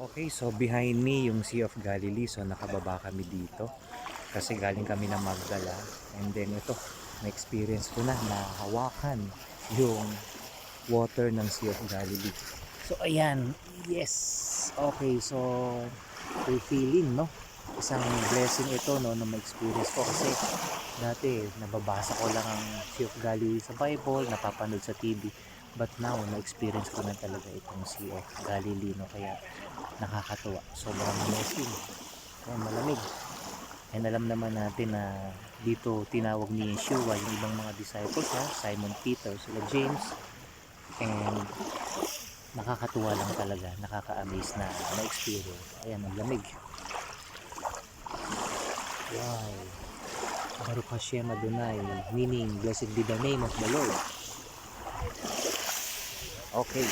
Okay, so behind me yung Sea of Galilee. So nakababa kami dito kasi galing kami ng Magdala. And then ito, na-experience ko na hawakan yung water ng Sea of Galilee. So ayan, yes. Okay, so fulfilling, no? Isang blessing ito, no, na ma-experience ko kasi dati nababasa ko lang ang Sea of Galilee sa Bible, napapanood sa TV. But now, na-experience ko na talaga itong Sea of Galilee, no? Kaya nakakatuwa, sobrang amazing. Ayan, malamig. And alam naman natin na dito tinawag ni Yeshua yung ibang mga disciples, ha? Simon Peter, sila James. And nakakatuwa lang talaga, nakaka-amaze na experience. Ayan, ang lamig. Wow. Baruch Hashem Adonai, meaning blessed be the name of the Lord. Okay.